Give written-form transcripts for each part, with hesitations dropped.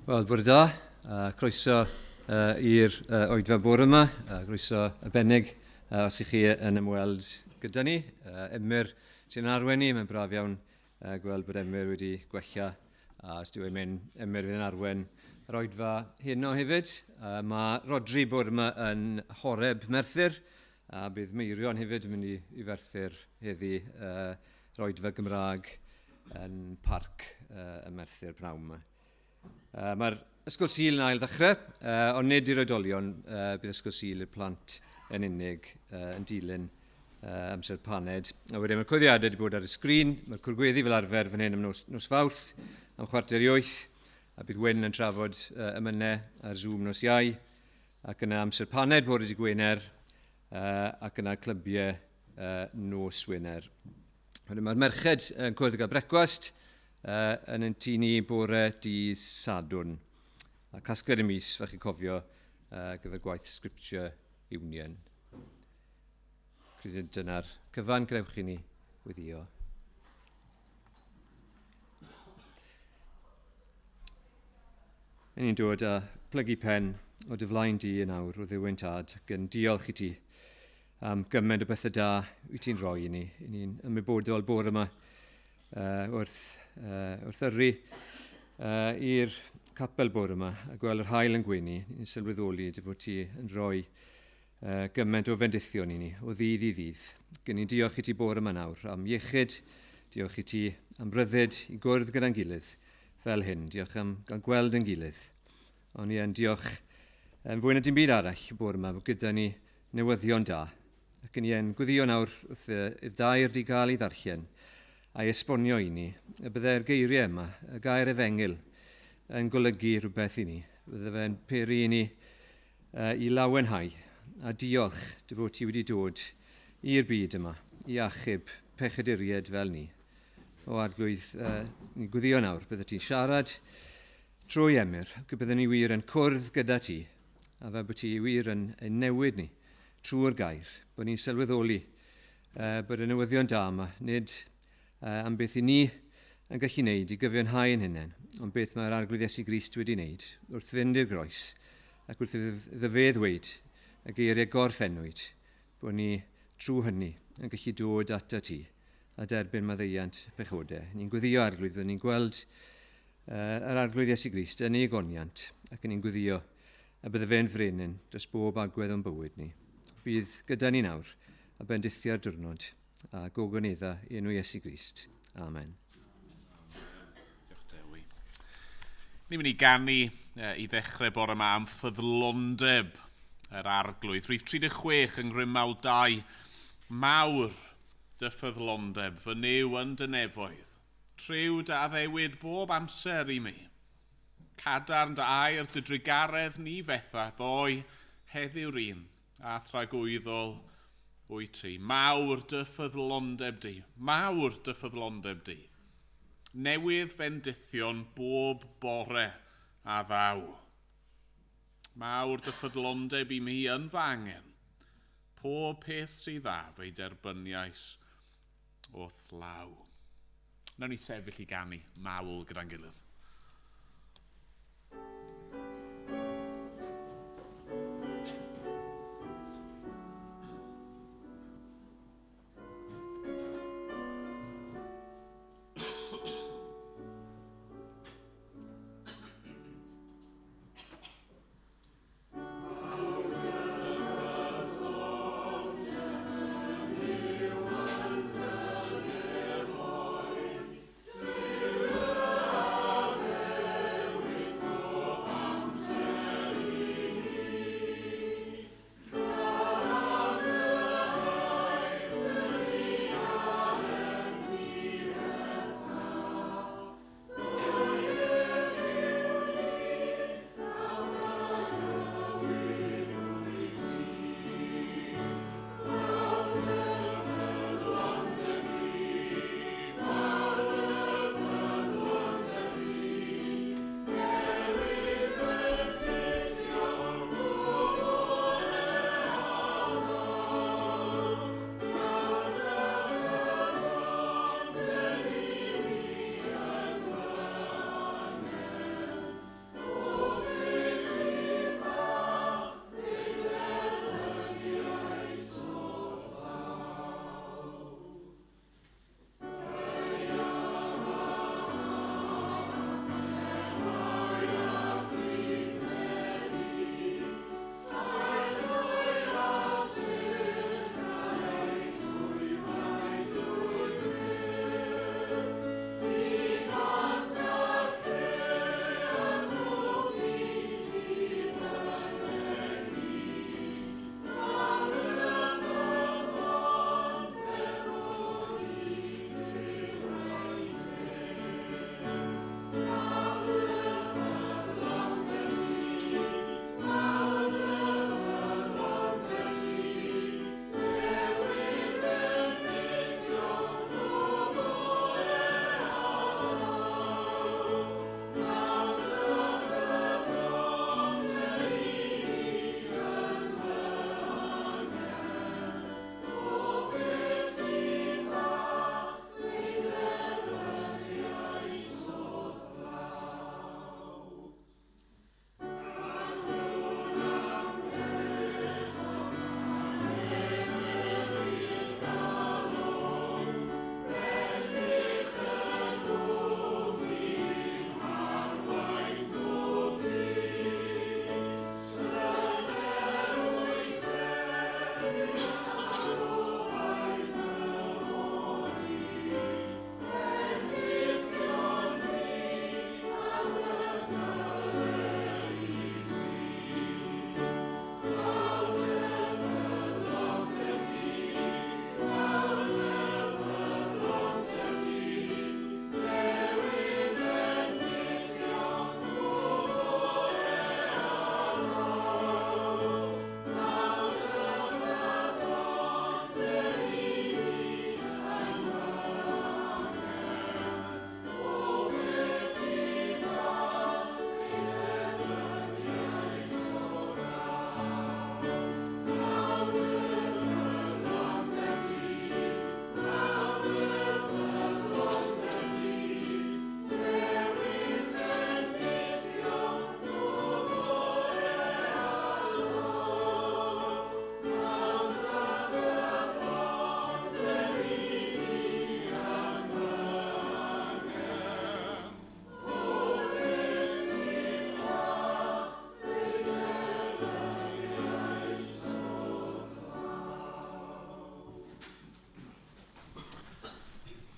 Wel, bore da. Croeso i'r oedfa bore yma. Croeso arbennig os ych chi yn ymweld gyda ni. Emyr sy'n arwen ni. Mae'n braf iawn gweld bod Emyr wedi gwella. Os dwi'n mynd, Emyr fydd yn arwen yr oedfa heno hefyd. Mae Rodri bore yma yn Horeb Merthyr. A bydd Meirion hefyd yn mynd i Ferthyr heddi yr oedfa Gymraeg yn Parc y Merthyr pnawn yma. Mae'r ysgol Sul yn ail ddechrau, ond nid i'r oedolion bydd ysgol Sul i'r plant yn unig yn dilyn amser paned. A wedyn mae'r cwyddiadau wedi bod ar y sgrin, mae'r cwrgweddi fel arfer fan hyn am nos Fawrth am 7:15, a bydd Wyn yn trafod ymynau ar Zoom nos Iau, ac yna amser paned bore dydd Gwener, ac yna clybiau nos Wener. Mae'r merched yn cwrdd gael brecwast, yn ein tŷ ni bore dydd Sadwrn. A casgliad y mis, fe chi'n cofio, gyfer gwaith Scripture Union. Cryd dyna'r cyfan grewch i ni weddio. Ni'n dod â plygu pen o dyflaen di yn awr o Dduw ein Tad, ac yn diolch i ti am gymaint o bethau da wyt ti'n rhoi i ni. Ni'n ymwybodol bore yma wrth yrru i'r capel bore yma a gweld yr haul yn gwenu. Ni'n sylweddoli dy fod ti yn rhoi gymaint o fendithion i ni, o ddydd i ddydd. Gen i'n diolch i ti bore yma nawr am iechyd, diolch i ti am ryddid i gwrdd gyda'n gilydd fel hyn. Diolch am gael gweld yn gilydd. Ond ia'n diolch fwy na dim byd arall bore yma bod gyda ni newyddion da. Ac yn ia'n gwyddio nawr wrth y dair di gael ei ddarllen a'i esbonio i ni, y byddai'r geiriau yma, y gair efengil, yn golygu rhywbeth i ni. Bydde fe'n peri i ni i lawenhau. A diolch dy fod ti wedi dod i'r byd yma, i achub pechaduriaid fel ni. O arglwydd, ni'n gwyddio nawr, bydde ti'n siarad trwy Emyr, ac bydde ni wir yn cwrdd gyda ti, a fe bod ti wir yn newid ni trwy'r gair, bod ni'n sylweddoli bod y newyddion da yma, nid am beth i ni yn gallu wneud i gyfiawnhau yn hynny, ond beth mae'r arglwydd Iesu Grist wedi wneud wrth fynd i'r groes ac wrth iddo fe ddweud y geiriau gorffennwyd bod ni trwy hynny yn gallu dod ata ti a derbyn maddeuant pechodau. Ni'n gwyddio arglwydd bod ni'n gweld yr arglwydd Iesu Grist yn ei goniant ac ni'n gwyddio a bydde fe'n frenin dros bob agwedd o'n bywyd ni. Bydd gyda ni nawr a bendithio'r diwrnod a gogonedda i enw Iesu Grist. Amen. Diolch Dewi. Ni'n mynd i ganu i ddechrau bore yma am ffyddlondeb yr arglwydd. Rhif 36 yng Nghrymawd 2. Mawr dy ffyddlondeb, fy new yn dy nefoedd. Triw dy addewid bob amser i mi. Cadarn dy air dy drigaredd ni fetha, ddoi heddiw'r un a thragwyddol wyt ti. Mawr dy ffyddlondeb di. Mawr dy ffyddlondeb di. Newydd bendithion bob bore a ddaw. Mawr dy ffyddlondeb i mi yn fy angen. Pob peth sydd dda fe'i derbyniais wrth law. Nawn ni sefyll i ganu mawl gyda'n gilydd. Oh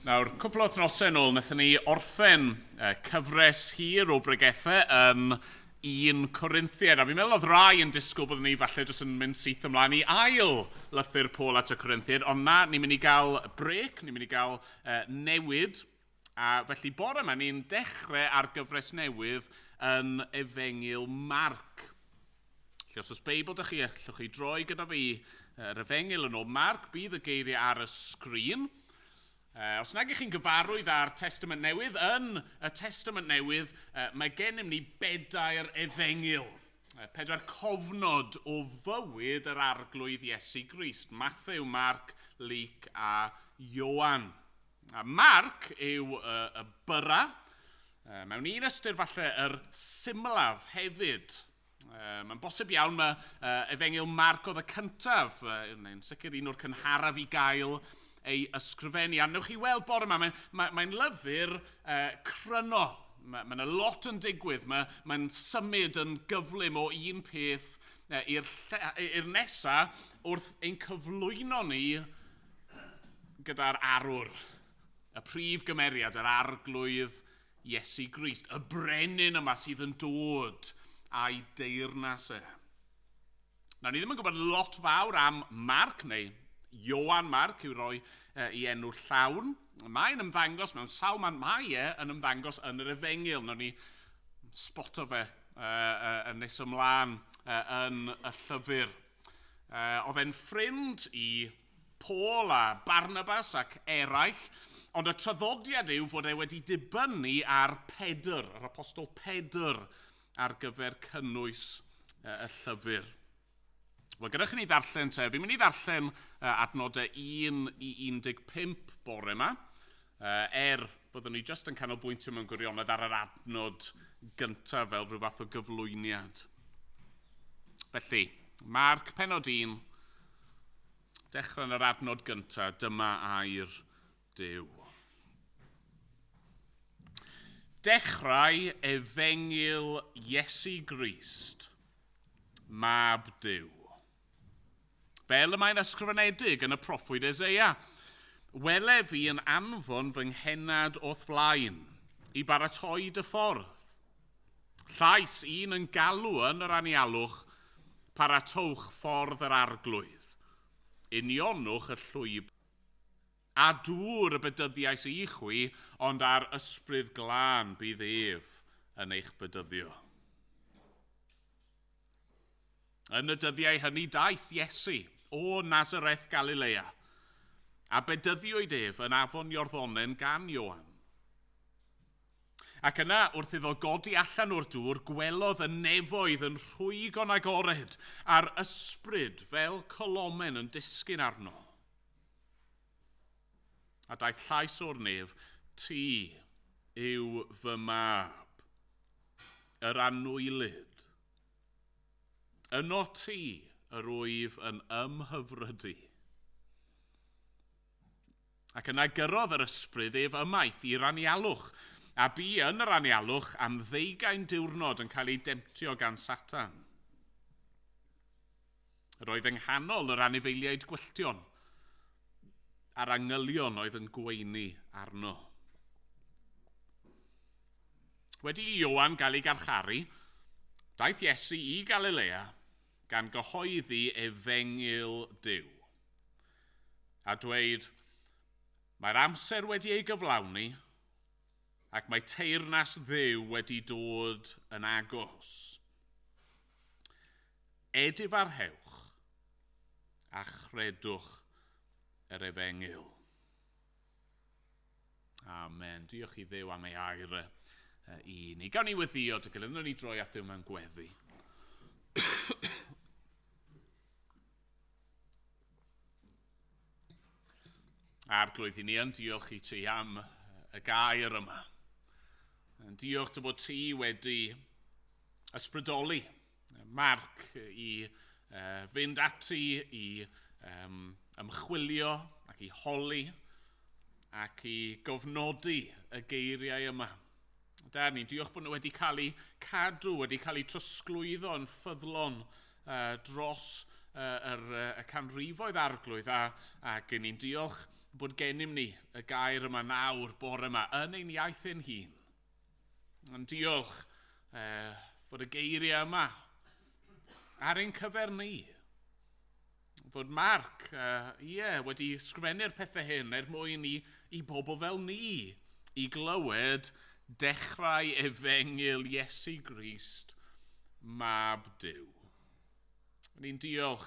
Nawr, cwpl o wythnosau nôl, wnaethon ni orffen cyfres hir o bregethau yn 1 Corinthiaid. A fi'n meddwl oedd rai yn disgwyl bod ni falle jyst yn mynd syth ymlaen i ail lythyr Paul at y Corinthiaid, ond na, ni'n mynd i gael brec, ni'n mynd i gael newid. A felly bore yma ni'n dechrau ar gyfres newydd yn Efengyl Marc. Felly os oes Beibl dych chi, allwch chi droi gyda fi yr Efengyl yn ôl Marc, bydd y geiriau ar y sgrin. Os nag ych chi'n gyfarwydd ar Testament Newydd, yn y Testament Newydd, mae gennym ni 4 Efengyl. 4 cofnod o fywyd yr arglwydd Iesu Grist. Mathew, Marc, Luc a Ioan. A Marc yw y byra. Mewn un ystyr falle yr symlaf hefyd. Mae'n bosib iawn mae Efengyl Marc oedd y cyntaf, neu'n sicr un o'r cynharaf i gael ei ysgrifennu. A newch chi weld bore yma, mae'n lyfr cryno. Mae'n lot yn digwydd. Mae'n symud yn gyflym o un peth i'r nesaf wrth ein cyflwyno ni gyda'r arwr. Y prif gymeriad, yr arglwydd Iesu Grist. Y brenin yma sydd yn dod a'i deyrnas e. Nawr, ni ddim yn gwybod lot fawr am Marc, neu Ioan Marc yw roi i enw llawn. Mae'n ymddangos mewn sawl man, mae yn ymddangos yn yr Efengyl. Nawr ni spoto fe yn nes ymlaen yn y llyfr. Oedd e'n ffrind i Paul a Barnabas ac eraill, ond y traddodiad yw fod e wedi dibynnu ar Pedr, yr apostol Pedr, ar gyfer cynnwys y llyfr. Wel, gyda chi ni ddarllen te, fi'n mynd i ddarllen adnodau 1 i 15 bore yma, byddwn ni jyst yn canolbwyntio mewn gwirionedd ar yr adnod gyntaf fel rhyw fath o gyflwyniad. Felly, Marc pennod 1, dechrau yn yr adnod gyntaf, dyma air Duw. Dechrau Efengyl Iesu Grist, mab Duw. Fel y mae'n ysgrifenedig yn y proffwyd Eseia, wele fi yn anfon fy nghenad o'th flaen, i baratoi dy ffordd. Llais un yn galw yn yr anialwch, paratowch ffordd yr arglwydd. Unionwch y llwyb. A dŵr y bydyddiais i chwi, ond ar ysbryd glân bydd ef yn eich bydyddio. Yn y dyddiau hynny daeth Iesu o Nazareth Galilea, a bedyddiwyd ef yn afon Iorddonen gan Ioan. Ac yna, wrth iddo godi allan o'r dŵr, gwelodd y nefoedd yn rhwygon agored, a'r ysbryd fel colomen yn disgyn arno. A daeth llais o'r nef, ti yw fy mab, yr anwylyd. Yno ti yr wyf yn ymhyfrydu. Ac yna gyrrodd yr ysbryd ef ymaith i'r anialwch, a bu yn yr anialwch am 20 diwrnod yn cael ei demtio gan Satan. Roedd yng nghanol yr anifeiliaid gwylltion, a'r angylion oedd yn gweini arno. Wedi i Ioan gael ei garcharu, daeth Iesu i Galilea gan gyhoeddi Efengyl Duw. A dweud, mae'r amser wedi ei gyflawni, ac mae teyrnas Dduw wedi dod yn agos. Edifarhewch a chredwch yr Efengyl. Amen. Diolch i Dduw am ei air i ni. Gawn ni weddio dy gilydd, ni droi at Dduw mewn gweddi. Arglwydd i ni yn diolch i ti am y gair yma. Diolch dy bod ti wedi ysbrydoli Marc i fynd ati i ymchwilio ac i holi ac i gofnodi y geiriau yma. Da ni, diolch bod nhw wedi cael eu cadw, wedi cael eu trosglwyddo yn ffyddlon dros y canrifoedd arglwydd, ac ni'n diolch bod gennym ni y gair yma nawr bore yma yn ein iaith ein hun. Ond diolch fod y geiriau yma ar ein cyfer ni. Fod Marc wedi sgwennu'r pethau hyn mwyn i bobl fel ni i glywed dechrau efengil Iesu Grist mab Duw. Ni'n diolch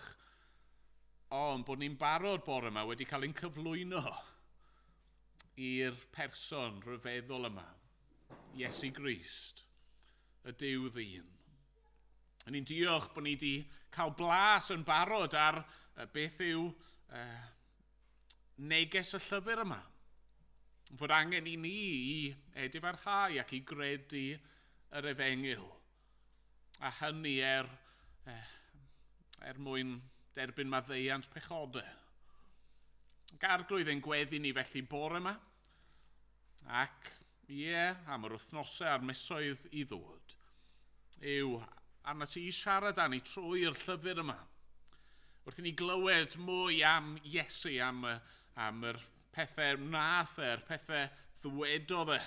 ond bod ni'n barod bore yma wedi cael ein cyflwyno i'r person rhyfeddol yma, Iesu Grist, y Duw ddyn. Ni'n diolch bod ni wedi cael blas yn barod ar beth yw neges y llyfr yma. Fod angen i ni i edifarhau ac i gredu yr efengil. A hynny mwyn derbyn maddeuant pechodau. Arglwydd ein gweddi ni felly bore yma. Ac am yr wythnosau a'r misoedd i ddod. Yw arna ti i siarad â ni trwy'r llyfr yma. Wrth i ni glywed mwy am Iesu, am yr pethau nath pethau ddwedodd e.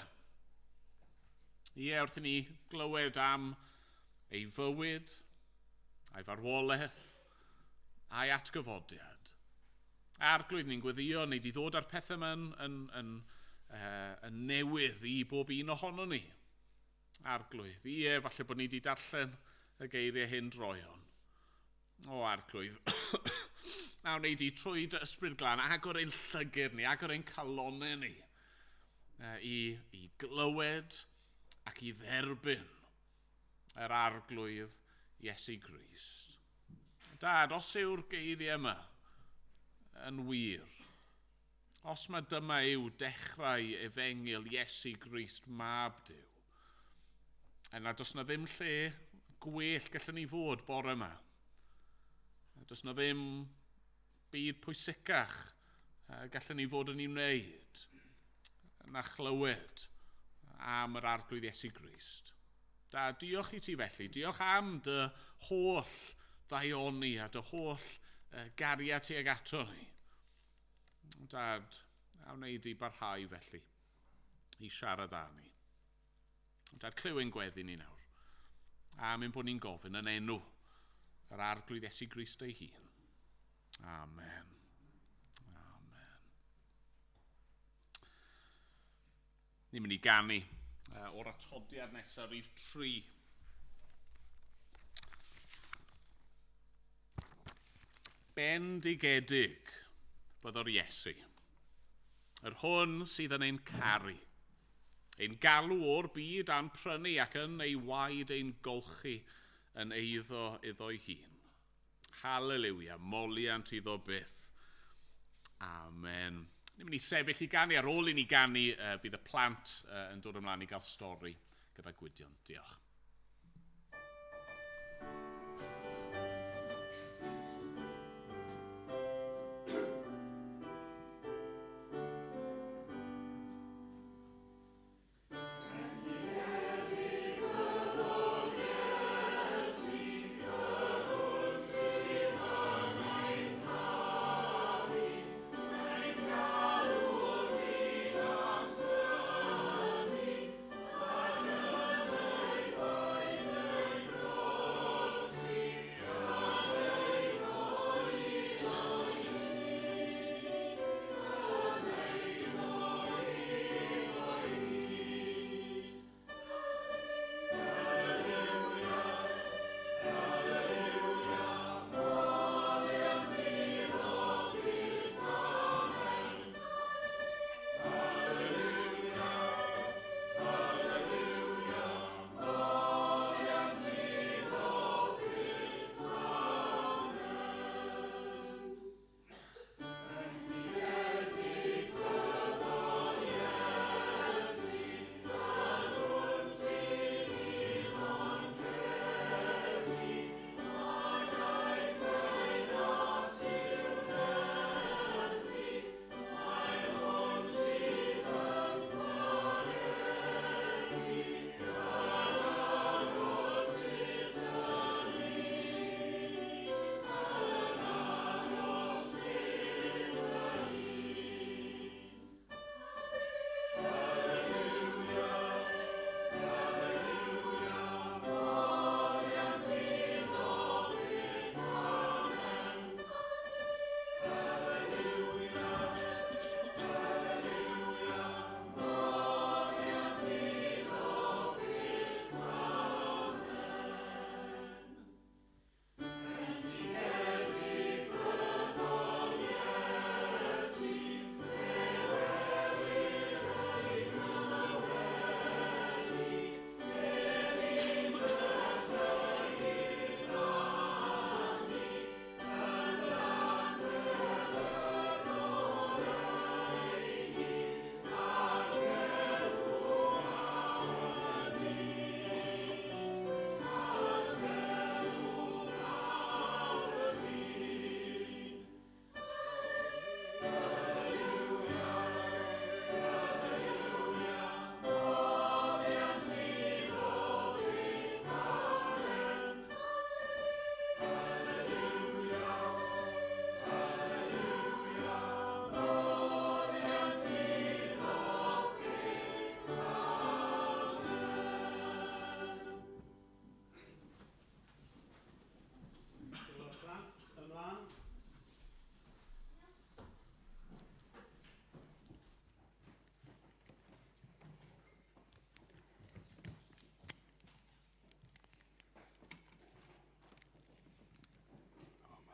Wrth i ni glywed am ei fywyd, a'i farwolaeth, a'i atgyfodiad. Arglwydd ni'n gweddio ni wedi ddod â'r pethau yma yn newydd i bob un ohono ni. Arglwydd, falle bod ni wedi darllen y geiriau hyn droion. Arglwydd, naw wneud i trwy dy ysbryd glân, agor ein llygr ni, agor ein calonau ni, i glywed ac i dderbyn yr arglwydd Iesu Grist. Dad, os yw'r geiriau yma yn wir, os mae dyma yw dechrau efengil Iesu Grist mab Duw, yna does na ddim lle gwell gallwn ni fod bore yma. Does na ddim byd pwysicach gallwn ni fod yn ei wneud na chlywed am yr arglwydd Iesu Grist. Da, diolch i ti felly. Diolch am dy holl ddaioni a dy holl gariad ti ag ato ni. Dad, a wneud i barhau felly i siarad â ni. Dad, clyw ein gweddi ni nawr. A mynd bod ni'n gofyn yn enw yr arglwydd Iesu Grist ei hun. Amen. Amen. Ni'n mynd i ganu o'r atodiad nesaf rhif 3. Bendigedig byddor Iesu, yr hwn sydd yn ein caru, ein galw o'r byd a'n prynu ac yn ei waed ein golchi yn eiddo iddo'i hun. Hallelujah, moliant iddo byth. Amen. Ni'n mynd i sefyll i ganu, ar ôl i ni ganu, bydd y plant yn dod ymlaen i gael stori gyda Gwydion. Diolch.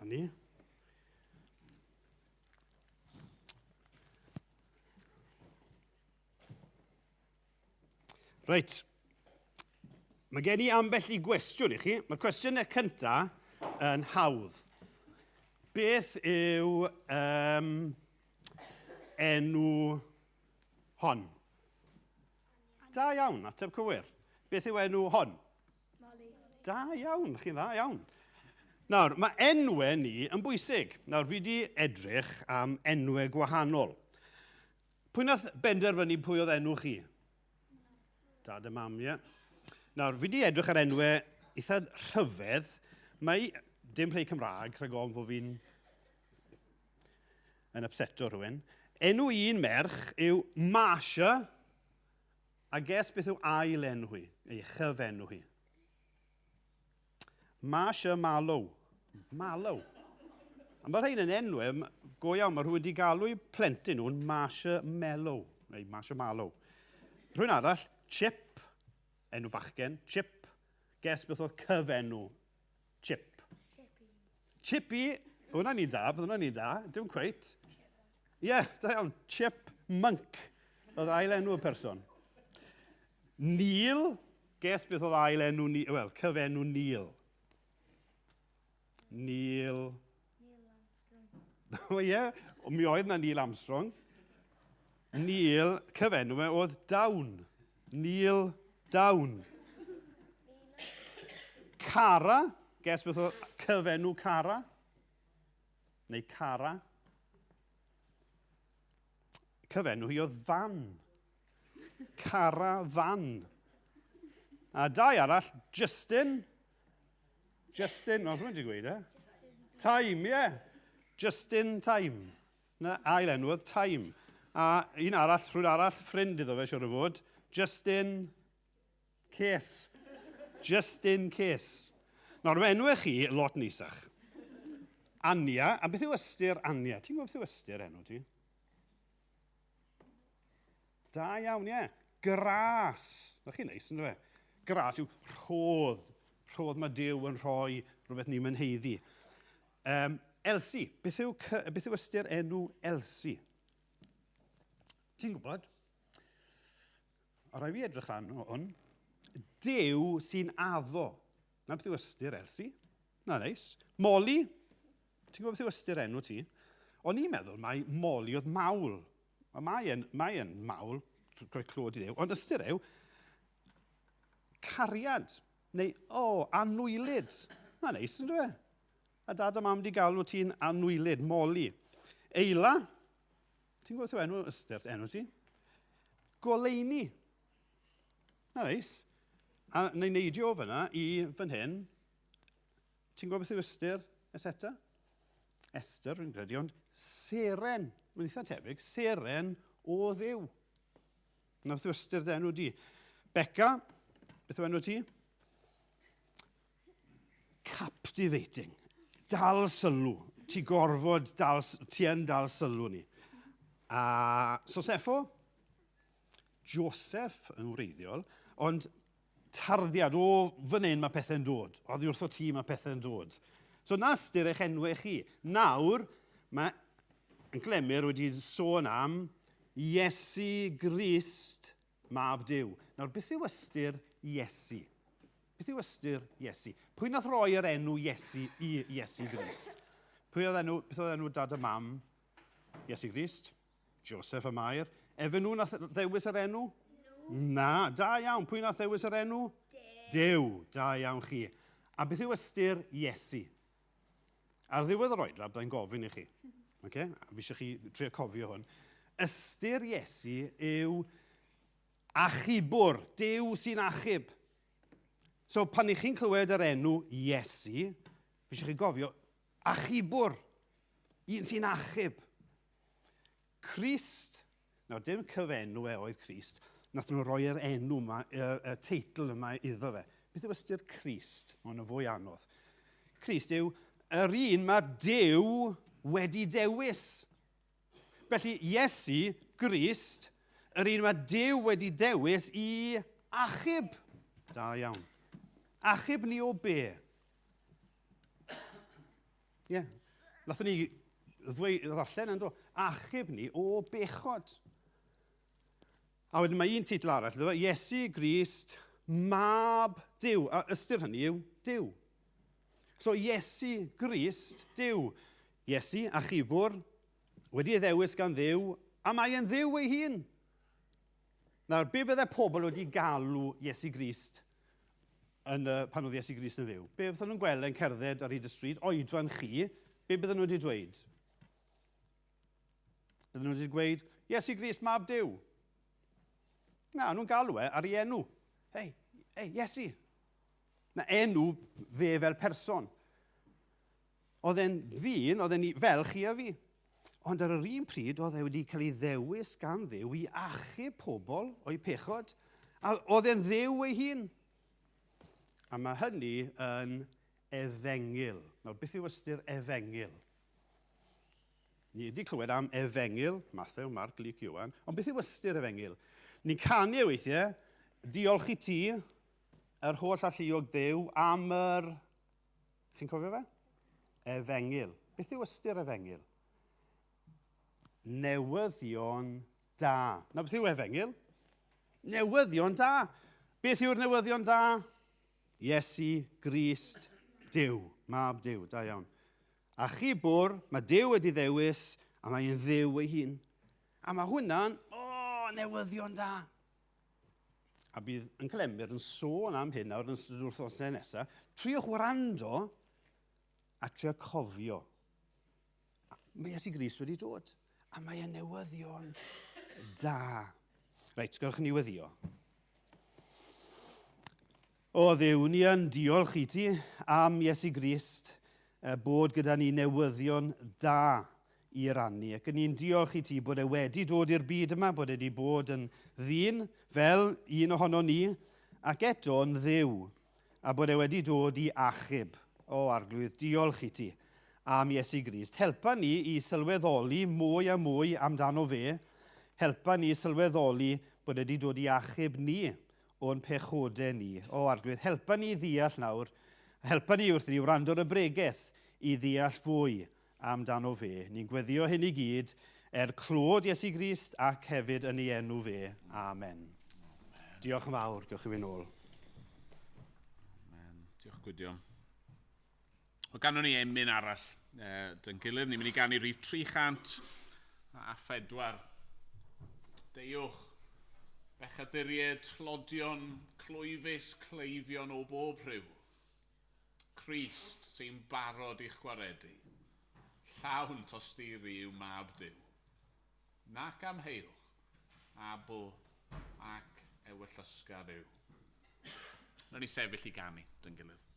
ni. Reit. Mae gen i ambell i gwestiwn i chi. Mae'r cwestiwn cyntaf yn hawdd. Beth yw enw hon? Da iawn, ateb cywir. Beth yw enw hon? Da iawn, chi dda iawn. Nawr, mae enwau ni yn bwysig. Nawr, fi wedi edrych am enwau gwahanol. Pwy nath benderfynu pwy oedd enw chi? Dad y mam, ie. Nawr, fi wedi edrych ar enwau eitha rhyfedd. Mae dim rhai Cymraeg, rhag ofn fod fi'n yn upseto rhywun. Enw un merch yw Masha, a ges beth yw ail enw hi, ei chyfenw hi. Masha Malw. Malw. A mae rhain yn enwau go iawn, mae rhywun wedi galw i plentyn nhw'n Masha Melw, neu Masha Malw. Rhywun arall, Chip, enw bachgen, Chip. Ges beth oedd cyfenw, Chip. Chippy, hwnna ni da, bydd hwnna ni da, dim cweit. Ie, da iawn, Chip Monk, oedd ail enw y person. Neil, ges beth oedd ail enw, wel, cyfenw Neil. Neil. O ie, mi oedd na Neil Armstrong. Neil, cyfenw oedd Down. Neil Down. Cara, ges beth oedd cyfenw Cara? Neu Cara? Cyfenw hi oedd Fan. Cara Fan. A dau arall, Justin. Justin, o, hwnna wedi gweud, Time, ie. Justin Time. Na, ail enw oedd Time. A un arall, rhywun arall, ffrind iddo fe, siwr o fod. Justin Case. Justin Case. Nawr, mae enwau chi lot nisach. Ania, a beth yw ystyr Ania? Ti'n gwybod beth yw ystyr enw ti? Da iawn, ie. Gras. Na chi'n neis, ynddo fe? Gras yw rhodd. Rhodd mae Duw yn rhoi rhywbeth ni'n mynheiddi. Elsie. Beth yw ystyr enw Elsie? Ti'n gwybod? A rai fi edrych lan o hwn. Duw sy'n addo. Na beth yw ystyr Elsie? Na neis. Molly. Ti'n gwybod beth yw ystyr enw ti? O'n i'n meddwl mai Molly oedd mawl. Mae yn mawl, clod i Duw. Ond ystyr yw cariad. Neu, anwylyd. Na neis, yn dwi? A dad a mam wedi galw ti'n anwylyd, Molly. Eila. Ti'n gwybod enw ystyr enw ti? Goleini. Na neis. A neu neidio fyna i fan hyn. Ti'n gwybod beth yw ystyr eseta? Esther, fi'n credu, ond seren. Mae'n eitha tebyg. Seren o Dduw. Na beth yw ystyr enw di? Becca. Beth yw enw ti? Captivating. Dal sylw. Ti gorfod, ti yn dal sylw ni. A Soseffo? Joseph yn wreiddiol, ond tarddiad o fan hyn mae pethau'n dod. Oddi wrth o ti mae pethau'n dod. So na ystyr eich enwau chi. Nawr, mae yn Emyr wedi sôn am Iesu Grist, mab Duw. Nawr, beth yw ystyr Iesu? Beth yw ystyr Iesu? Pwy nath roi yr enw Iesu i Iesu Grist? Beth oedd enw dad a mam Iesu Grist? Joseph a Mair. Efe nhw nath ddewis yr enw? Na, da iawn. Pwy nath ddewis yr enw? Duw. Da iawn chi. A beth yw ystyr Iesu? Ar ddiwedd yr oedra, byddai'n gofyn i chi. Okay? A fi eisiau chi trio cofio hwn. Ystyr Iesu yw achubwr. Duw sy'n achub. So, pan i chi'n clywed yr enw Iesu, fi eisiau chi gofio, achubwr, un sy'n achub. Crist, nawr dim cyfenw oedd Crist, nath nhw roi yr enw yma, y teitl yma iddo fe. Beth yw ystyr Crist? Mae'n fwy anodd. Crist yw yr un mae Duw wedi dewis. Felly, Iesu, Grist, yr un mae Duw wedi dewis i achub. Da iawn. Achub ni o be? Ie. Nathon ni ddarllen yn do. Achub ni o bechod. A wedyn mae un titl arall, Iesu Grist, mab Duw. A ystyr hynny yw Duw. So Iesu Grist, Duw. Iesu, achubwr, wedi ddewis gan Dduw, a mae yn Dduw ei hun. Nawr, be byddai pobl wedi galw Iesu Grist pan oedd Iesu Grist yn Dduw? Be bydden nhw'n gweld yn cerdded ar hyd y stryd, oedran chi, be bydden nhw wedi dweud? Bydden nhw wedi dweud, Iesu Grist, mab Duw. Na, nhw'n galw ar ei enw. Hei, Iesu. Na enw fe fel person. Oedd e'n ddyn, oedd e'n fel chi a fi. Ond ar yr un pryd, oedd e wedi cael ei ddewis gan Dduw i achub pobl o'i pechod. A oedd e'n Dduw ei hun. A mae hynny yn efengil. Nawr, beth yw ystyr efengil? Ni wedi clywed am efengil, Matthew, Marc, Luc, Iowan, ond beth yw ystyr efengil? Ni'n canu weithiau, diolch i ti, yr holl alluog Dduw, am yr... Chi'n cofio fe? Efengil. Beth yw ystyr efengil? Newyddion da. Na, beth yw efengil? Newyddion da. Beth yw'r newyddion da? Iesu Grist, Duw, mab Duw, da iawn. Achubwr, mae Duw wedi ddewis, a mae'n Dduw ei hun. A mae hwnna'n, newyddion da. A bydd yn Emyr yn sôn am hyn nawr yn ystod wrthnosau nesaf. Triwch wrando a trio cofio. Mae Iesu Grist wedi dod. A mae e'n newyddion da. Reit, gawch ni weddio. O Dduw, ni yn diolch i ti am Iesu Grist bod gyda ni newyddion da i rannu. Ac ni'n diolch i ti bod e wedi dod i'r byd yma, bod e wedi bod yn ddyn fel un ohono ni, ac eto yn Dduw, a bod e wedi dod i achub. O arglwydd, diolch i ti am Iesu Grist. Helpa ni i sylweddoli mwy a mwy amdano fe. Helpa ni i sylweddoli bod e wedi dod i achub ni o'n pechodau ni. O arglwydd, helpa ni i ddeall nawr, helpa ni wrth ni wrando'r y bregaeth i ddeall fwy amdano fe. Ni'n gweddio hyn i gyd clod Iesu Grist ac hefyd yn ei enw fe. Amen. Diolch yn fawr, gewch chi fi nôl. Amen. Diolch Gwydion. O ganwn ni emyn arall dyn gilydd, ni'n mynd i ganu rhif 304. Deiwch, bechaduried, tlodion, clwyfus, cleifion o bob rhyw. Crist sy'n barod i'ch gwaredu. Llawn tosturi yw mab Duw. Nac amheilwch, abl ac ewyllysgad yw. Nawr ni sefyll i ganu dyn gilydd.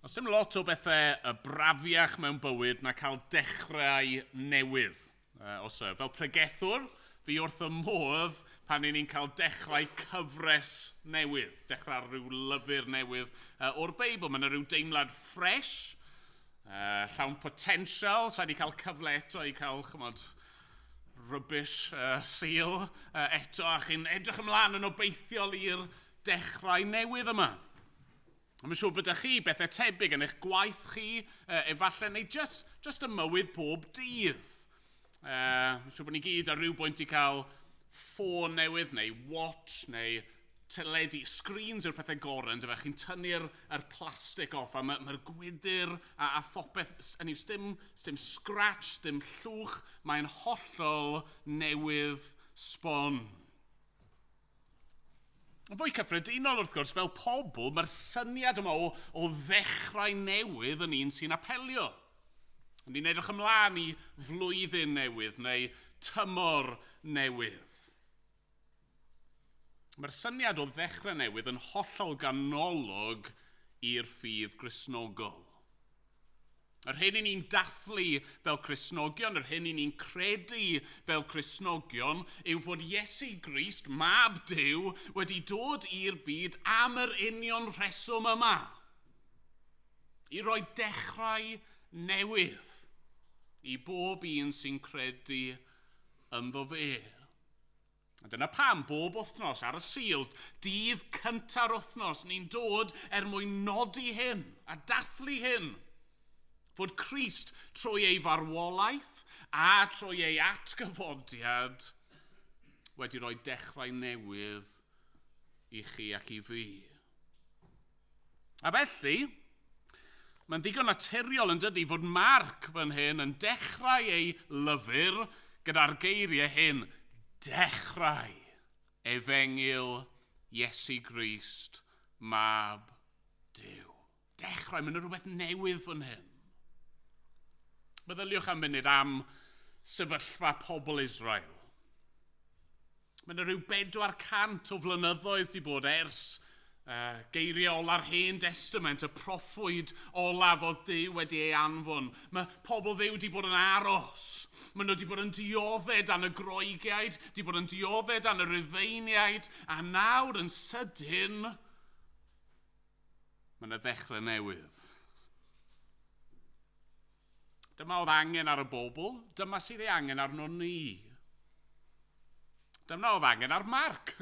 Os dim lot o bethau y brafiach mewn bywyd na cael dechrau newydd. Fel pregethwr, fi wrth y modd pan ni'n cael dechrau cyfres newydd, dechrau rhyw lyfr newydd o'r Beibl. Mae'n rhyw deimlad ffres, llawn potensial, sa'n i cael cyfle eto i cael, rubbish seal eto, a chi'n edrych ymlaen yn obeithiol i'r dechrau newydd yma. Mae'n siŵr bod chi bethau tebyg yn eich gwaith chi, efallai, neu just y mywyd pob dydd. Mae'n siŵr bod ni gyd ar ryw bwynt i cael ffôn newydd, neu watch, neu teledu. Screens yw'r pethau gorau, ynddo fe. Chi'n tynnu'r plastig off, a mae'r gwydr a phopeth, hynny yw, sdim scratch, sdim llwch, mae'n hollol newydd sbon. Yn fwy cyffredinol wrth gwrs, fel pobl, mae'r syniad yma o ddechrau newydd yn un sy'n apelio. Ni'n edrych ymlaen i flwyddyn newydd neu tymor newydd. Mae'r syniad o ddechrau newydd yn hollol ganolog i'r ffydd Gristnogol. Yr hyn ni'n dathlu fel Cristnogion, yr hyn ni'n credu fel Cristnogion, yw fod Iesu Grist, mab Duw, wedi dod i'r byd am yr union rheswm yma. I roi dechrau newydd i bob un sy'n credu ynddo fe. A dyna pam bob wythnos ar y Sul, dydd cynta'r wythnos, ni'n dod mwyn nodi hyn a dathlu hyn. Fod Crist trwy ei farwolaeth a trwy ei atgyfodiad wedi rhoi dechrau newydd i chi ac i fi. A felly, mae'n ddigon naturiol yn dydi fod Marc fan hyn yn dechrau ei lyfr gyda'r geiriau hyn, dechrau efengyl Iesu Grist, mab Duw. Dechrau, mae'n rhywbeth newydd fan hyn. Meddyliwch am munud am sefyllfa pobl Israel. Mae'n rhyw 400 o flynyddoedd di bod ers geiriau ola'r Hen Testament, y proffwyd olaf oedd Duw wedi ei anfon. Mae pobl Dduw di bod yn aros. Maen nhw wedi bod yn diodded am y Groegiaid, di bod yn diodded am y Rufeiniaid, a nawr yn sydyn, mae'n y ddechrau newydd. Dyma oedd angen ar y bobl, dyma sydd ei angen arno ni. Dyma oedd angen ar Marc.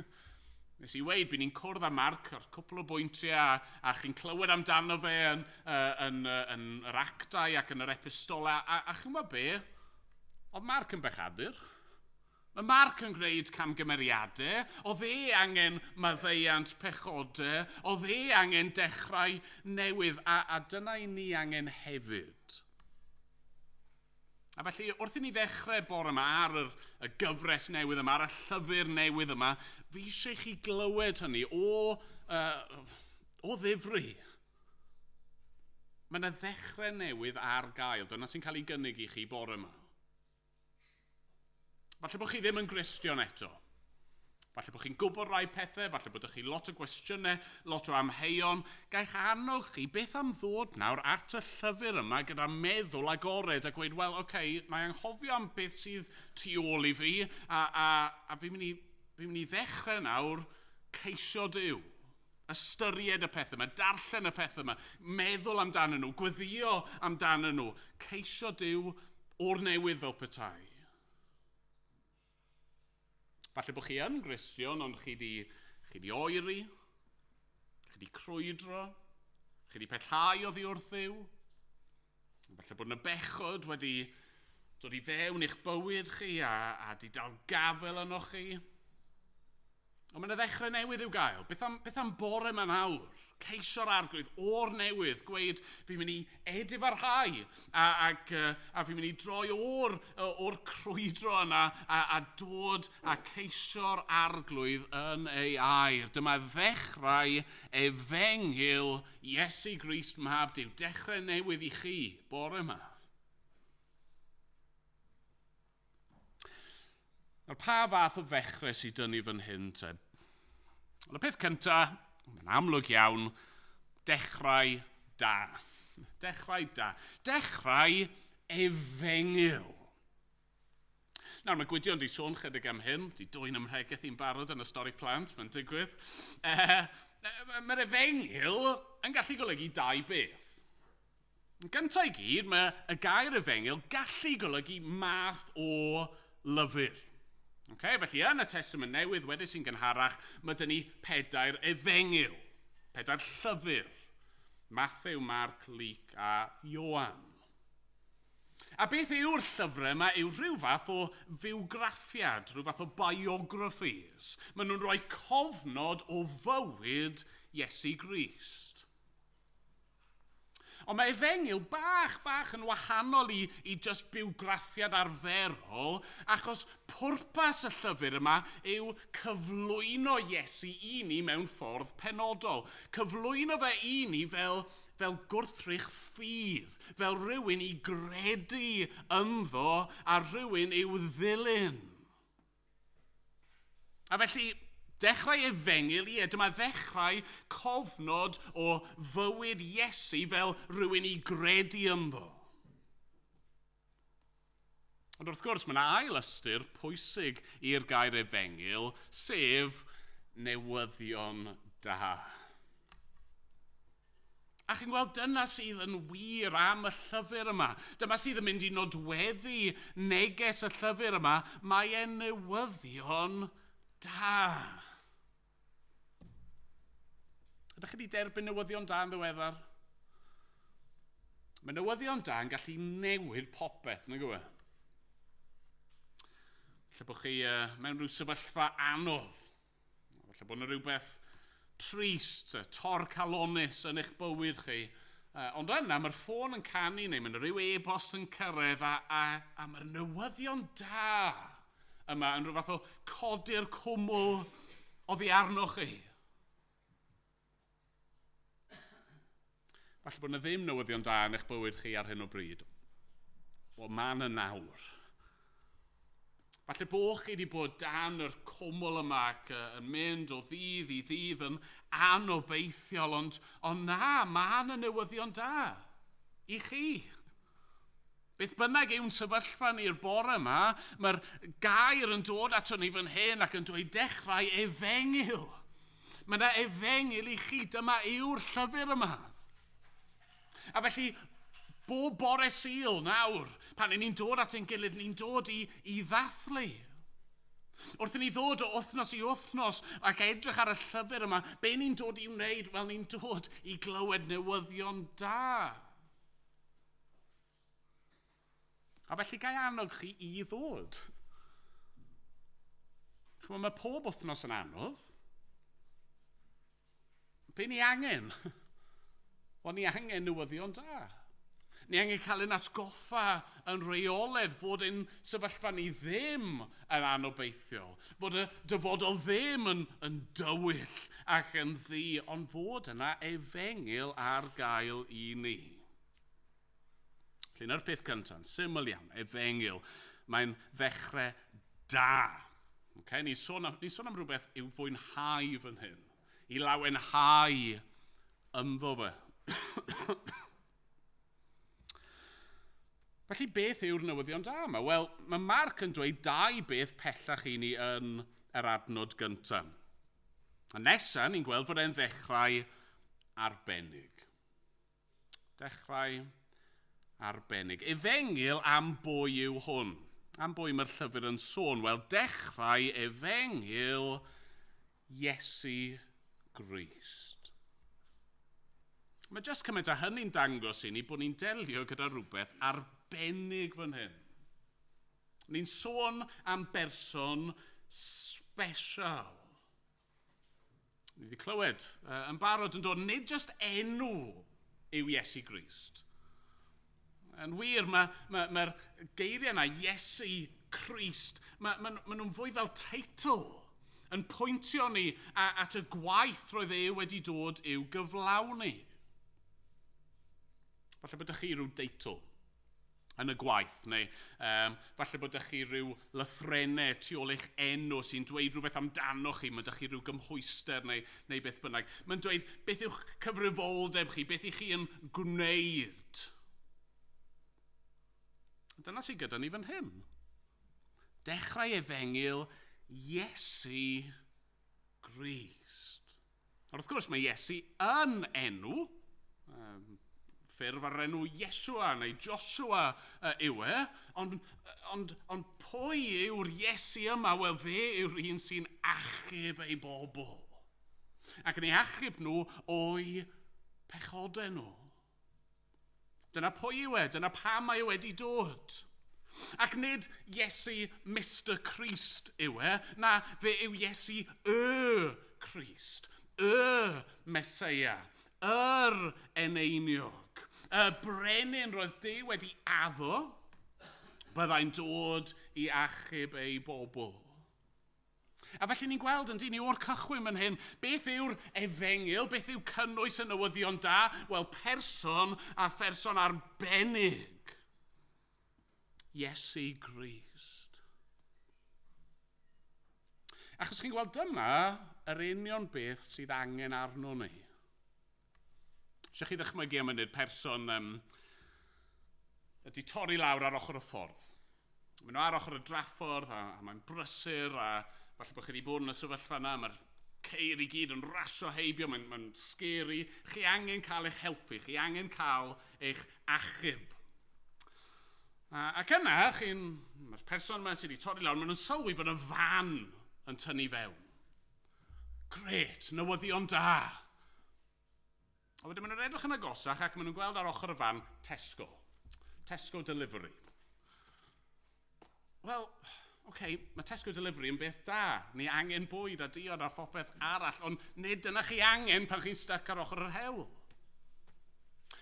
Nes i weid, bydd ni'n cwrdd â Marc ar cwpl o bwyntiau a chi'n clywed amdano fe yn yr actau ac yn yr epistolau. A chi'n gwybod be? Oedd Marc yn bechadur. Mae Marc yn gwneud camgymeriadau. Oedd e angen maddeiant pechodau. Oedd e angen dechrau newydd. A dyna i ni angen hefyd. A felly, wrth i ni ddechrau bore yma ar y gyfres newydd yma, ar y llyfr newydd yma, fi eisiau chi glywed hynny o ddifri. Mae yna ddechrau newydd ar gael, dyna sy'n cael ei gynnig i chi bore yma. Falle bod chi ddim yn Gristion eto. Falle bod chi'n gwybod rai pethau, falle bod chi lot o gwestiynau, lot o amheuon. Gaich annog chi beth am ddod nawr at y llyfr yma gyda meddwl agored a gweud, wel, mae anghofio am beth sydd tu ôl i fi, a fi'n mynd i ddechrau nawr ceisio Duw. Ystyried y pethau yma, darllen y pethau yma, meddwl amdano nhw, gweddio amdano nhw, ceisio Duw o'r newydd fel petai. Falle bod chi yn Gristion, ond chi di oeri, chi di crwydro, chi di pellhau oddi wrth Dduw. Falle bod yna bechod wedi dod i fewn i'ch bywyd chi a di dal gafel yno chi. Ond mae'n ddechrau newydd i'w gael. Beth am bore yma nawr? Ceisio'r arglwydd o'r newydd, gweud fi'n mynd i edifarhau a fi'n mynd i droi o'r crwydro yna a dod a ceisio'r arglwydd yn ei air. Dyma ddechrau efengyl Iesu Grist mab Duw. Dechrau newydd i chi bore yma. Nawr, pa fath o ddechrau sydd dyn ni fan hyn te? Wel, y peth cyntaf, yn amlwg iawn, dechrau da. Dechrau da. Dechrau efengyl. Nawr, mae Gwydion di sôn chydig am hyn, di dwy'n ymrhegaeth i'n barod yn y stori plant, mae'n digwydd. Mae'r efengyl yn gallu golygu dau beth. Gyntaf i gyd, mae y gair efengyl gallu golygu math o lyfr. Felly yn y Testament Newydd wedi sy'n gynharach, mae dyn ni 4 efengyl, 4 llyfr. Mathew, Marc, Luc a Ioan. A beth yw'r llyfrau yma yw rhyw fath o fywgraffiad, rhyw fath o biographies. Maen nhw'n rhoi cofnod o fywyd Iesu Grist. Ond mae efengyl bach yn wahanol i just bywgraffiad arferol, achos pwrpas y llyfr yma yw cyflwyno Iesu i ni mewn ffordd penodol. Cyflwyno fe i ni fel gwrthrych ffydd, fel rhywun i gredu ynddo a rhywun i'w ddilyn. A felly, dechrau efengyl, dyma ddechrau cofnod o fywyd Iesu fel rhywun i gredu ynddo. Ond wrth gwrs, mae'n ail ystyr pwysig i'r gair efengyl, sef newyddion da. A chi'n gweld, dyna sydd yn wir am y llyfr yma. Dyma sydd yn mynd i nodweddu neges y llyfr yma, mae e'n newyddion da. Ydych chi wedi derbyn newyddion da yn ddiweddar? Mae newyddion da yn gallu newid popeth, nag yw e? Lle bod chi mewn rhyw sefyllfa anodd. Lle bod yna rhywbeth trist, torcalonus yn eich bywyd chi. Ond yna mae'r ffôn yn canu neu mae'n rhyw ebost yn cyrraedd a mae'r newyddion da yma yn rhyw fath o codi'r cwmwl oddi arnoch chi. Falle bod yna ddim newyddion da yn eich bywyd chi ar hyn o bryd. Wel, mae yna nawr. Falle bod chi wedi bod dan yr cwmwl yma ac yn mynd o ddydd i ddydd yn anobeithiol, ond na, mae yna newyddion da i chi. Beth bynnag yw'n sefyllfa ni'r bore yma, mae'r gair yn dod ato ni fan hyn ac yn dweud dechrau efengyl. Mae yna efengyl i chi, dyma yw'r llyfr yma. A felly, bob bore Sul nawr, pan ni'n dod at ein gilydd, ni'n dod i ddathlu. Wrth i ni ddod o wythnos i wythnos ac edrych ar y llyfr yma, be ni'n dod i wneud? Wel, ni'n dod i glywed newyddion da. A felly gai annog chi i ddod. Mae pob wythnos yn anodd. Be ni angen? Wel, ni angen newyddion da. Ni angen cael ein atgoffa yn reoledd fod ein sefyllfa ni ddim yn anobeithiol. Fod y dyfodol ddim yn dywyll ac yn ddi, ond fod yna efengyl ar gael i ni. Felly, na'r peth cyntaf, syml iawn, efengyl. Mae'n ddechrau da. Ni sôn am rhywbeth i'w fwynhau fan hyn. I lawenhau ynddo fe. Felly, beth yw'r newyddion da yma? Wel, mae Marc yn dweud 2 beth pellach i ni yn yr adnod gyntaf. A nesaf, ni'n gweld fod e'n ddechrau arbennig. Dechrau arbennig. Efengyl am bwy yw hwn. Am bwy mae'r llyfr yn sôn. Wel, dechrau efengyl Iesu Grist. Mae jyst cymaint a hynny'n dangos i ni bod ni'n delio gyda rhywbeth arbennig fan hyn. Ni'n sôn am berson special. Ni wedi clywed yn barod yn dod nid jyst enw yw Iesu Grist. Yn wir, mae'r geiriau yna, Iesu Crist, mae nhw'n fwy fel teitl yn pwyntio ni at y gwaith roedd e wedi dod i'w gyflawni. Falle bod chi rhyw deitl yn y gwaith, neu falle bod ydych chi rhyw lythrennau tu ôl eich enw sy'n dweud rhywbeth amdano chi, mae ydych chi rhyw gymhwyster neu beth bynnag. Mae'n dweud beth yw'ch cyfrifoldeb chi, beth ych chi yn gwneud. Dyna sy'n gyda ni fan hyn. Dechrau efengyl Iesu Grist. Wrth gwrs mae Iesu yn enw, ffurf ar enw Iesua neu Joshua yw e, ond pwy yw'r Iesu yma? Wel, fe yw'r un sy'n achub ei bobl. Ac yn ei achub nhw o'i pechodau nhw. Dyna pwy yw e, dyna pam mae e wedi dod. Ac nid Iesu Mr Christ yw e, na fe yw Iesu y Christ, y Meseia, yr eneiniog. Y brenin roedd Duw wedi addo, byddai'n dod i achub ei bobl. A felly ni'n gweld yn dyn ni o'r cychwyn fan hyn, beth yw'r efengyl, beth yw cynnwys y newyddion da? Wel, person a pherson arbennig. Iesu Grist. Achos chi'n gweld dyma yr union beth sydd angen arno ni. Sech chi ddychmygu am ynydd person ydy torri lawr ar ochr y ffordd. Maen nhw ar ochr y draffordd a mae'n brysur a falle bod chi wedi bod yn y sefyllfa yna, mae'r ceir i gyd yn rasio heibio, mae'n scary. Chi angen cael eich helpu, chi angen cael eich achub. Ac yna, mae'r person yma sydd wedi torri lawr, maen nhw'n sylwi bod y fan yn tynnu fewn. Gret, newyddion da. A wedyn maen nhw'n edrych yn agosach ac maen nhw'n gweld ar ochr y fan Tesco. Tesco Delivery. Wel, mae Tesco Delivery yn beth da. Ni angen bwyd a diod a phopeth arall, ond nid dyna chi angen pan chi'n stuck ar ochr yr hewl.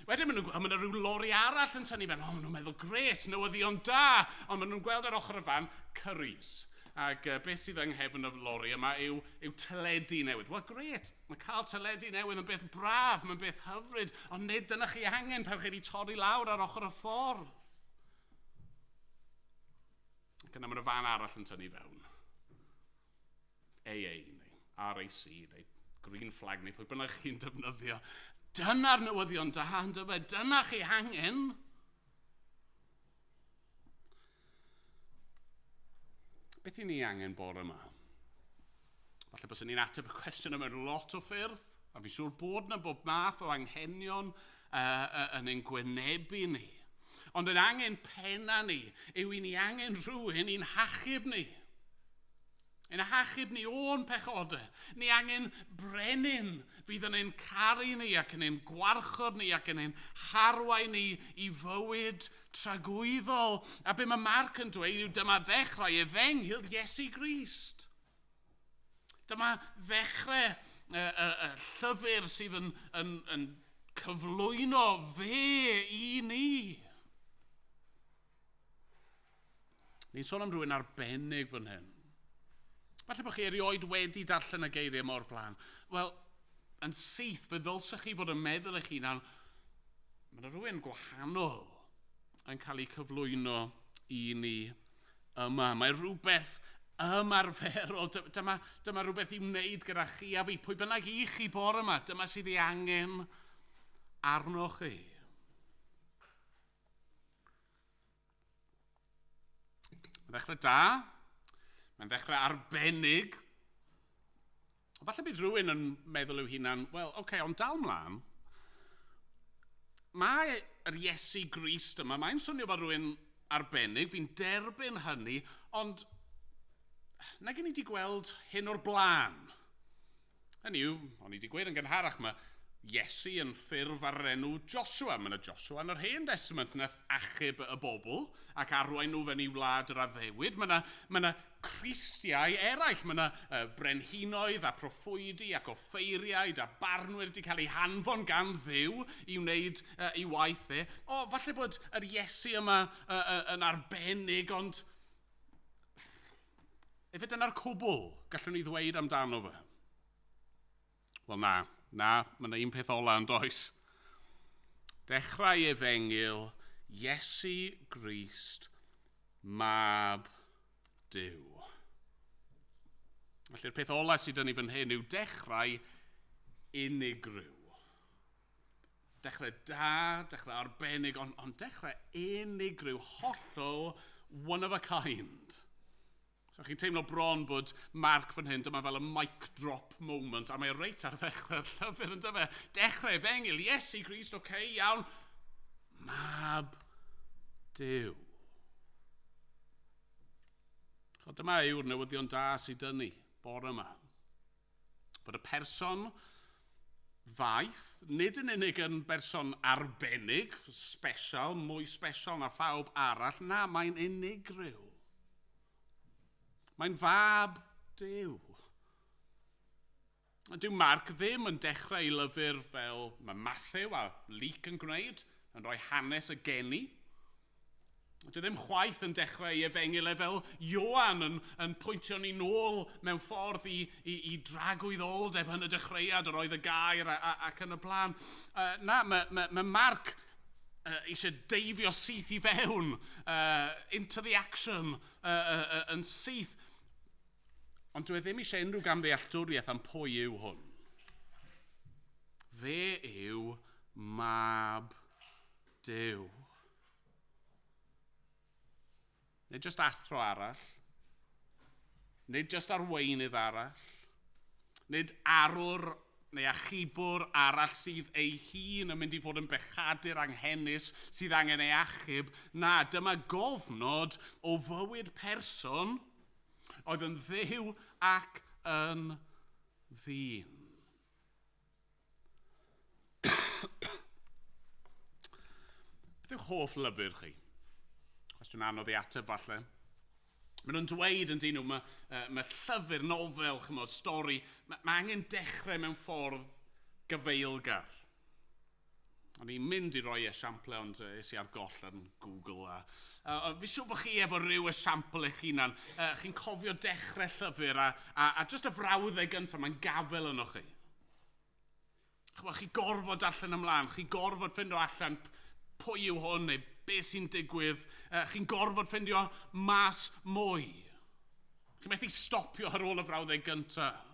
Wedyn maen nhw'n rhyw lori arall yn tynnu fewn. Maen nhw'n meddwl, gret, newyddion da. Ond maen nhw'n gweld ar ochr y fan curries. Ac beth sydd yng nghefn y lori yma yw teledu newydd. Wel, gret, mae cael teledu newydd yn beth braf, mae'n beth hyfryd, ond nid dyna chi angen pan chi wedi torri lawr ar ochr y ffordd. Ac yna mae'r fan arall yn tynnu fewn. AA neu RAC neu Green Flag neu pwy bynnag chi'n defnyddio. Dyna'r newyddion da, dyna chi angen. Beth i ni angen bore yma? Falle bys ni'n ateb y cwestiwn yma lot o ffyrdd, a fi siŵr bod yna bob math o anghenion yn ein gwynebu ni. Ond yn angen penna ni yw i ni angen rhywun i'n hachub ni. Yn hachub ni o'n pechodau. Ni angen brenin fydd yn ein caru ni ac yn ein gwarchod ni ac yn ein harwain ni i fywyd tragwyddol. A be mae Marc yn dweud yw dyma ddechrau efengyl Iesu Grist. Dyma ddechrau y llyfr sydd yn cyflwyno fe i ni. Ni'n sôn am rhywun arbennig fan hyn. Falle bod chi erioed wedi darllen y geiriau mor blaen. Wel, yn syth, fe ddylsech chi fod yn meddwl eich hunan, mae rhywun gwahanol yn cael ei cyflwyno i ni yma. Mae rhywbeth ymarferol. Dyma rhywbeth i'w wneud gyda chi a fi. Pwy bynnag i chi bore yma, dyma sydd ei angen arno chi. Mae'n ddechrau da. Mae'n ddechrau arbennig. Falle bydd rhywun yn meddwl yw hunan, wel, ond dal mlaen. Mae yr Iesu Grist yma, mae'n swnio fel rhywun arbennig, fi'n derbyn hynny, ond nag i ni wedi gweld hyn o'r blaen. Hynny yw, o'n i wedi gweud yn gynharach, mae Iesu yn ffurf ar enw Joshua. Mae yna Joshua yn yr Hen Testament nath achub y bobl ac arwain nhw fewn i wlad yr addewid. Mae yna Christiau eraill. Mae yna brenhinoedd a proffwydi ac offeiriaid a barnwyr wedi cael eu hanfon gan Dduw i wneud ei waith e. Falle bod yr Iesu yma yn arbennig, ond efe dyna'r cwbl gallwn ni ddweud amdano fe. Wel na, mae yna un peth ola yn does. Dechrau efengyl Iesu Grist, mab Duw. Felly'r peth ola sydd yn ei fan hyn yw dechrau unigryw. Dechrau da, dechrau arbennig, ond dechrau unigryw, hollol one of a kind. So chi'n teimlo bron bod Marc fan hyn, dyma fel y mic drop moment, a mae reit ar ddechrau'r llyfr yn dyma. Dechrau efengil, Iesu Grist, iawn, mab Duw. Dyma yw'r newyddion da sydd yn ni, bore yma. Bod y person faith, nid yn unig yn berson arbennig, special, mwy special na phawb arall, na, mae'n unigryw. Mae'n fab Duw. Dyw Marc ddim yn dechrau ei lyfr fel mae Matthew a Luc yn gwneud, yn rhoi hanes y geni. Dyw ddim chwaith yn dechrau ei efengil fel Ioan yn pwyntio ni nôl mewn ffordd i dragwyddoldeb yn y dechreuad yr oedd y gair ac yn y blaen. Na, mae Marc eisiau deifio syth i fewn, into the action, yn syth. Ond dwi ddim eisiau unrhyw gamddealltwriaeth am pwy yw hwn. Fe yw mab Duw. Nid just athro arall, nid just arweinydd arall, nid arwr neu achubwr arall sydd ei hun yn mynd i fod yn bechadur anghennus sydd angen ei achub. Na, dyma gofnod o fywyd person oedd yn dduw ac yn ddyn. Beth yw'ch hoff lyfr chi? Cwestiwn anodd i ateb falle. Maen nhw'n dweud yn dyn nhw, mae llyfr, nofel, chymod, stori, mae angen dechrau mewn ffordd gyfeilgar. O'n i'n mynd i roi esiample, ond es i ar goll yn Google. Fi siŵr bod chi efo ryw esiample eich hunan. Chi'n cofio dechrau llyfr a just y frawddau gyntaf, mae'n gafel yno chi. Chi gorfod darllen ymlaen, chi gorfod ffindio allan pwy yw hwn neu beth sy'n digwydd. Chi'n gorfod ffindio mas mwy. Chi'n methu stopio ar ôl y frawddau gyntaf.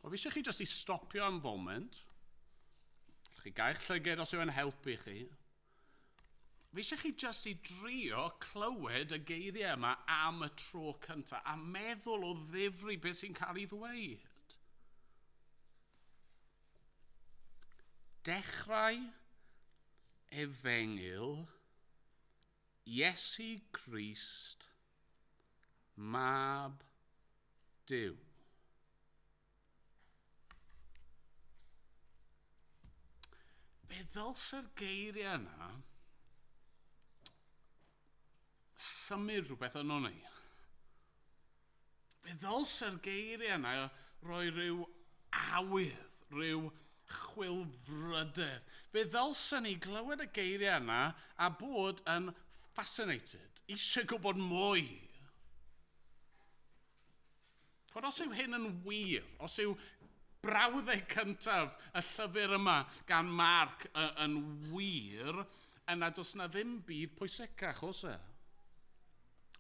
Fi eisiau chi jyst i stopio am foment. Chi gael llyged os yw'n helpu chi. Fi eisiau chi jyst i drio clywed y geiriau yma am y tro cyntaf a meddwl o ddifri beth sy'n cael ei ddweud. Dechrau efengil Iesu Grist, mab Duw. Fe ddylsa'r geiriau yna symud rhywbeth yn ni. Fe ddylsa'r geiriau yna roi rhyw awydd, rhyw chwilfrydedd. Fe ddylsa ni glywed y geiriau yna a bod yn fascinated, eisiau gwybod mwy. Os yw hyn yn wir, os yw brawddau cyntaf y llyfr yma gan Marc yn wir, yna does na ddim byd pwysicach, os e?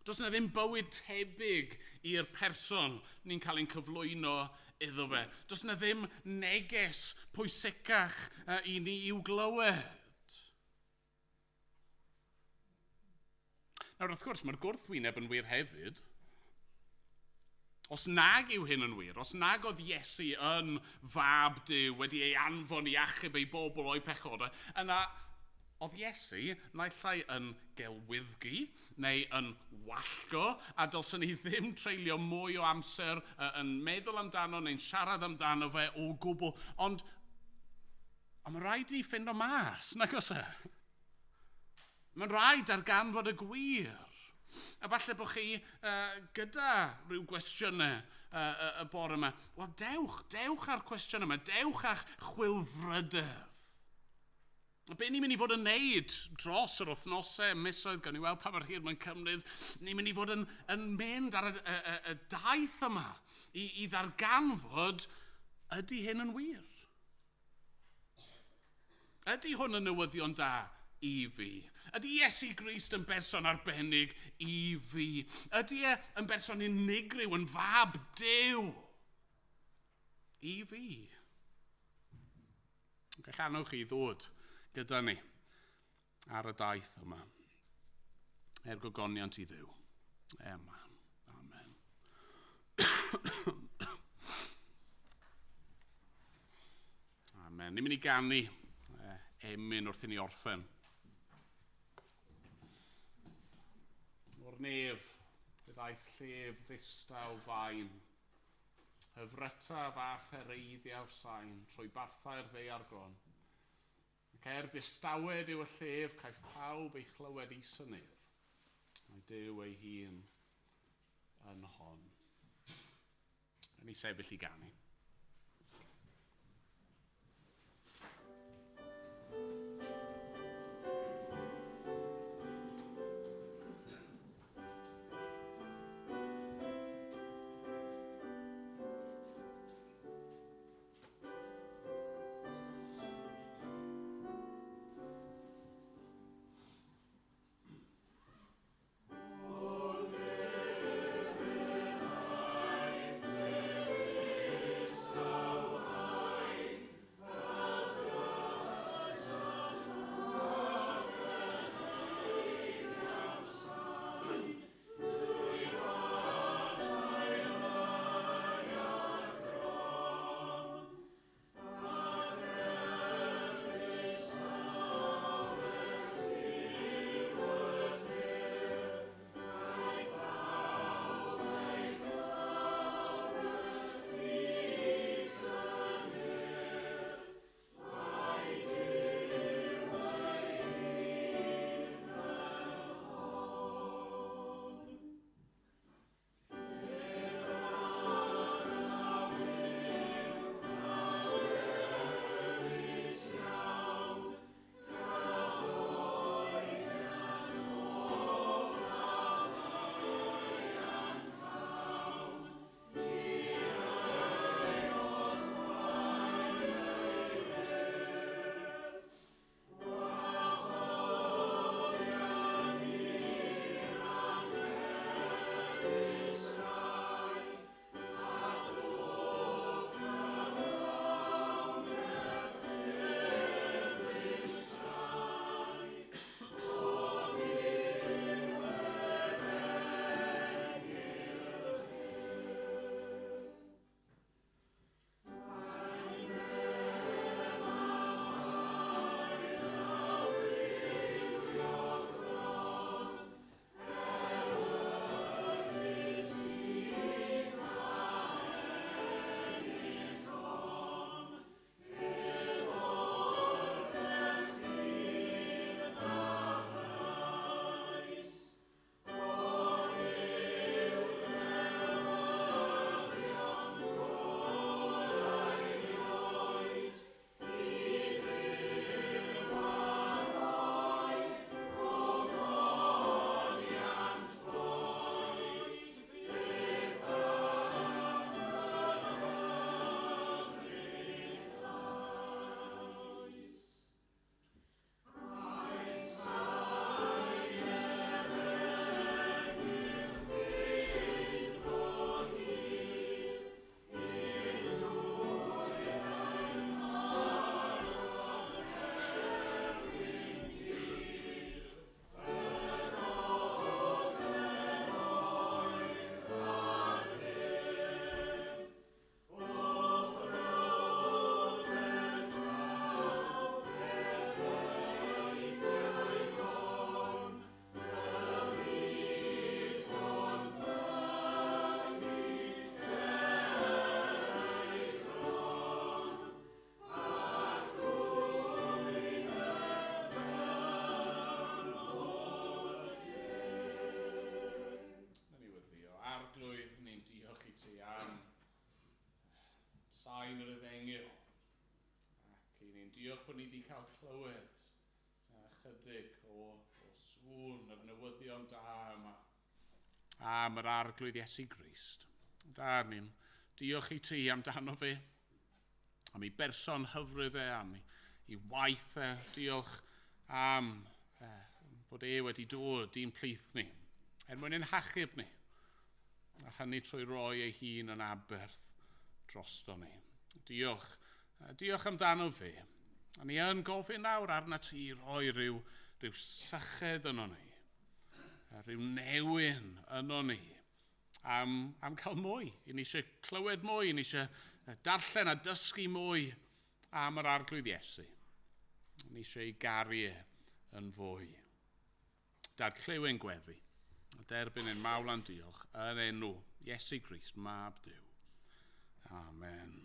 Does na ddim bywyd tebyg i'r person ni'n cael ein cyflwyno iddo fe. Does na ddim neges pwysicach i ni i'w glywed. Nawr, wrth gwrs, mae'r gwrthwyneb yn wir hefyd. Os nag yw hyn yn wir, os nag oedd Iesu yn fab Duw wedi ei anfon i achub ei bobl o'i pechodau, yna oedd Iesu naill ai yn gelwyddgu neu yn wallgo, a dylsyn ni ddim treulio mwy o amser yn meddwl amdano neu'n siarad amdano fe o gwbl. Ond mae'n rhaid ni ffindo mas, nag os e? Mae'n rhaid darganfod y gwir. A falle bod chi gyda rhyw gwestiynau y bore yma. Wel, dewch ar cwestiwn yma, dewch a'ch chwilfrydedd. Be ni'n mynd i fod yn neud dros yr wythnosau, misoedd, gan i weld pa mor hir mae'n cymryd, ni'n mynd i fod yn mynd ar y daith yma i ddarganfod ydy hyn yn wir. Ydy hwn yn newyddion da i fi? Ydy Iesu Grist yn berson arbennig i fi? Ydy yn berson unigryw yn fab Duw? I fi? Gallwch chi ddod gyda ni ar y daith yma. Gogoniant i Dduw. Amen. Amen. Amen. Ni'n mynd i ganu emyn wrth i ni orffen. O'r nef, byddai'r llef ddistaw fain, hyfrytaf a phereiddiaf sain, trwy barthau'r ddeiargon. Caer ddistawed yw y llef, caiff pawb ei chlywed i synef. Mae Duw ei hun yn hon. Yn ei sefyll i ganu. sain yr Efengyl. Ac i ni'n diolch bod ni wedi cael clywed chydig o sŵn yr newyddion da yma am yr arglwydd Iesu Grist. Da, ni'n diolch i ti amdano fe, am ei berson hyfryd e, am i waith. Diolch am bod wedi dod i'n plith ni. Mwyn ein hachub ni. A hynny trwy roi ei hun yn aberth drosto ni. Diolch. Diolch amdano fe. A ni yn gofyn nawr arna ti roi rhyw syched yno ni. Rhyw newyn yno ni. Am cael mwy. I ni eisiau clywed mwy. I ni eisiau darllen a dysgu mwy am yr arglwydd Iesu. I ni eisiau ei garu yn fwy. Dad clyw ein gweddi. Derbyn ein mawlan diolch yn enw Iesu Grist, mab Duw. Amen.